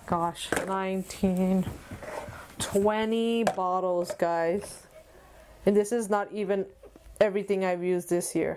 gosh, 19, 20 bottles, guys. And this is not even everything I've used this year.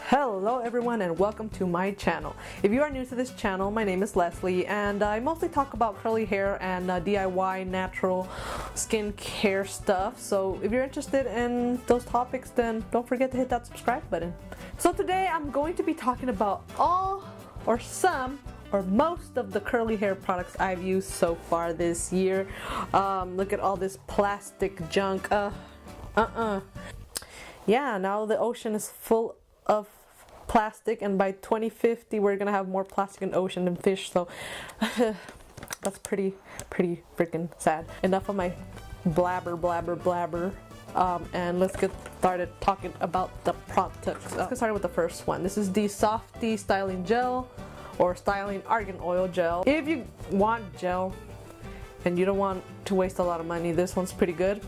Hello everyone and welcome to my channel. If you are new to this channel, my name is Leslie and I mostly talk about curly hair and DIY natural skincare stuff. So if you're interested in those topics, then don't forget to hit that subscribe button. So today I'm going to be talking about all or some or most of the curly hair products I've used so far this year. Look at all this plastic junk. Yeah, now the ocean is full of plastic, and by 2050 we're gonna have more plastic in the ocean than fish, so that's pretty freaking sad. Enough of my blabber, and let's get started talking about the products. Let's get started with the first one. This is the Softy Styling Gel or Styling Argan Oil Gel. If you want gel and you don't want to waste a lot of money, this one's pretty good.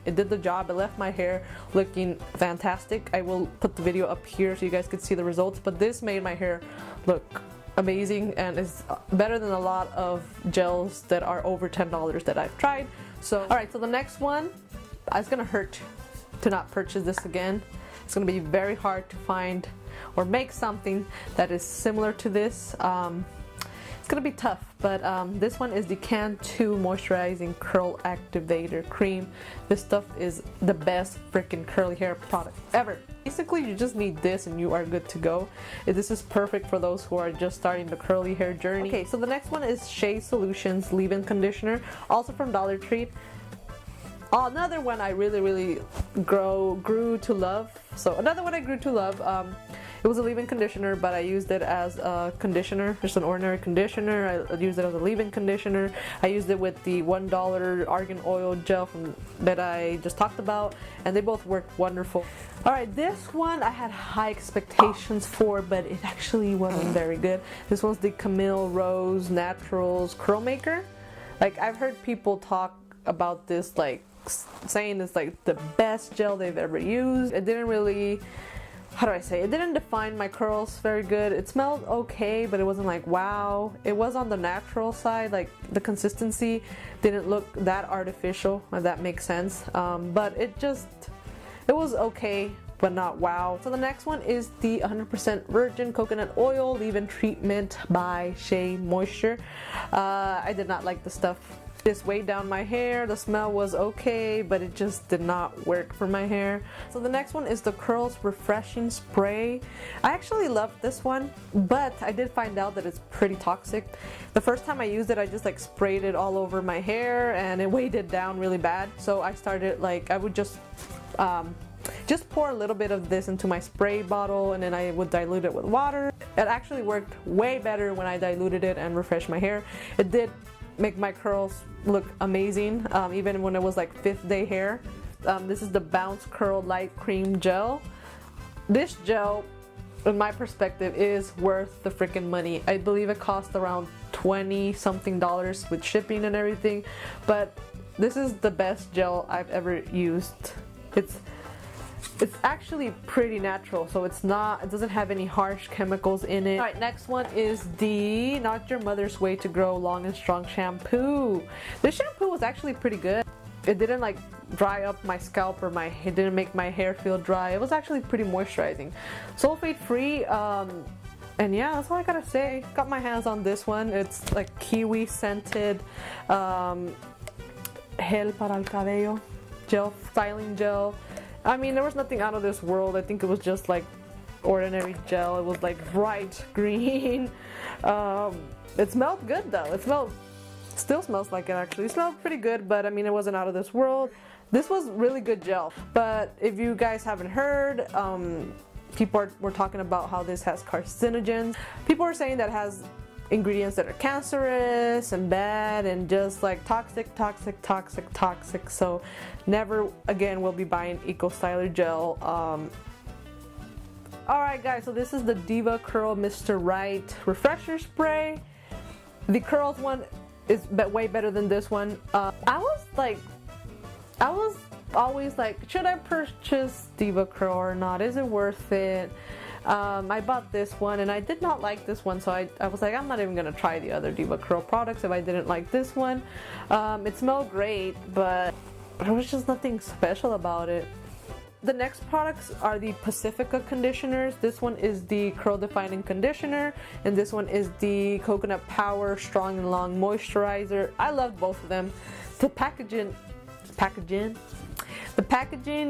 It did the job. It left my hair looking fantastic. I will put the video up here so you guys could see the results, but this made my hair look amazing and is better than a lot of gels that are over $10 that I've tried. So alright, so the next one, it's gonna hurt to not purchase this again. It's gonna be very hard to find or make something that is similar to this. It's gonna be tough, but this one is the Cantu Moisturizing Curl Activator Cream. This stuff is the best freaking curly hair product ever. Basically, you just need this and you are good to go. This is perfect for those who are just starting the curly hair journey. Okay, so the next one is Shea Solutions Leave-In Conditioner, also from Dollar Tree. Another one I really grew to love. So another one I grew to love. It was a leave-in conditioner, but I used it as a conditioner, just an ordinary conditioner. I used it as a leave-in conditioner. I used it with the $1 argan oil gel that I just talked about, and they both worked wonderful. Alright, this one I had high expectations for, but it actually wasn't very good. This one's the Camille Rose Naturals Curl Maker. Like, I've heard people talk about this, like, saying it's like the best gel they've ever used. It didn't really, how do I say, it didn't define my curls very good. It smelled okay, but it wasn't like wow. It was on the natural side, like the consistency didn't look that artificial, if that makes sense. But it was okay, but not wow. So the next one is the 100% virgin coconut oil leave-in treatment by Shea Moisture. I did not like the stuff. This weighed down my hair. The smell was okay, but it just did not work for my hair. So the next one is the Curls Refreshing Spray. I actually loved this one, but I did find out that it's pretty toxic. The first time I used it, I just like sprayed it all over my hair and it weighed it down really bad. So I started I would just pour a little bit of this into my spray bottle and then I would dilute it with water. It actually worked way better when I diluted it and refreshed my hair. It did make my curls look amazing, even when it was like 5th day hair. This is the Bounce Curl Light Cream Gel. This gel, in my perspective, is worth the freaking money. I believe it cost around $20 something with shipping and everything, but this is the best gel I've ever used. It's actually pretty natural, so it doesn't have any harsh chemicals in it. Alright, next one is the Not Your Mother's Way to Grow Long and Strong shampoo. This shampoo was actually pretty good. It didn't like dry up my scalp or it didn't make my hair feel dry. It was actually pretty moisturizing. Sulfate free, and yeah, that's all I gotta say. Got my hands on this one. It's like kiwi scented gel para el cabello gel, styling gel. I mean, there was nothing out of this world. I think it was just like ordinary gel. It was like bright green. It smelled good though. Still smells like it actually. It smelled pretty good, but I mean, it wasn't out of this world. This was really good gel. But if you guys haven't heard, people were talking about how this has carcinogens. People are saying that it has ingredients that are cancerous and bad and just like toxic. So never again will be buying Eco Styler gel. Alright guys, so this is the Diva Curl Mr. Right Refresher Spray. The curls one is way better than this one. I was always like, should I purchase Diva Curl or not? Is it worth it? I bought this one and I did not like this one, so I was like, I'm not even gonna try the other Diva Curl products if I didn't like this one. It smelled great, but there was just nothing special about it. The next products are the Pacifica conditioners. This one is the Curl Defining Conditioner, and this one is the Coconut Power Strong and Long Moisturizer. I loved both of them. The packaging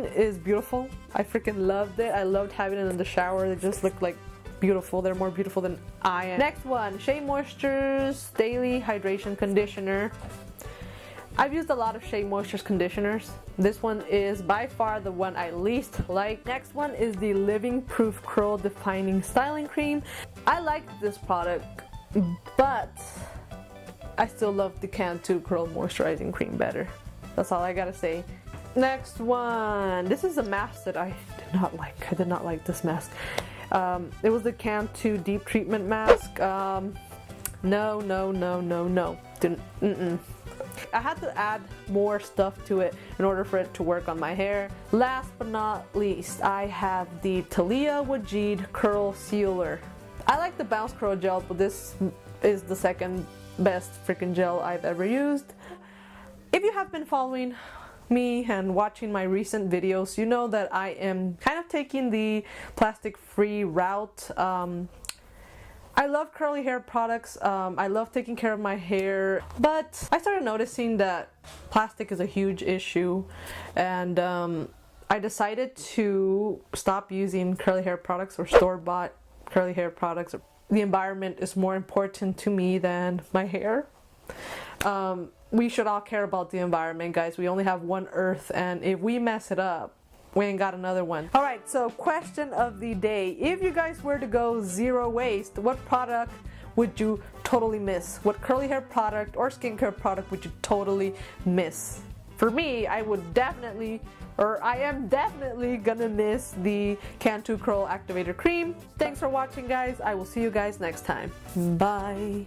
is beautiful. I freaking loved it. I loved having it in the shower. They just look like beautiful. They're more beautiful than I am. Next one, Shea Moisture's Daily Hydration Conditioner. I've used a lot of Shea Moisture's conditioners. This one is by far the one I least like. Next one is the Living Proof Curl Defining Styling Cream. I like this product, but I still love the Cantu Curl Moisturizing Cream better. That's all I gotta say. Next one. This is a mask that I did not like. I did not like this mask. It was the Cantu Deep Treatment Mask. No. Didn't. I had to add more stuff to it in order for it to work on my hair. Last but not least, I have the Talia Wajid Curl Sealer. I like the Bounce Curl Gel, but this is the second best freaking gel I've ever used. If you have been following me and watching my recent videos, you know that I am kind of taking the plastic-free route. I love curly hair products. I love taking care of my hair, but I started noticing that plastic is a huge issue, and I decided to stop using curly hair products or store-bought curly hair products. The environment is more important to me than my hair. We should all care about the environment, guys. We only have one Earth, and if we mess it up, we ain't got another one. Alright, so question of the day. If you guys were to go zero waste, what product would you totally miss? What curly hair product or skincare product would you totally miss? For me, I am definitely gonna miss the Cantu Curl Activator Cream. Thanks for watching, guys. I will see you guys next time. Bye.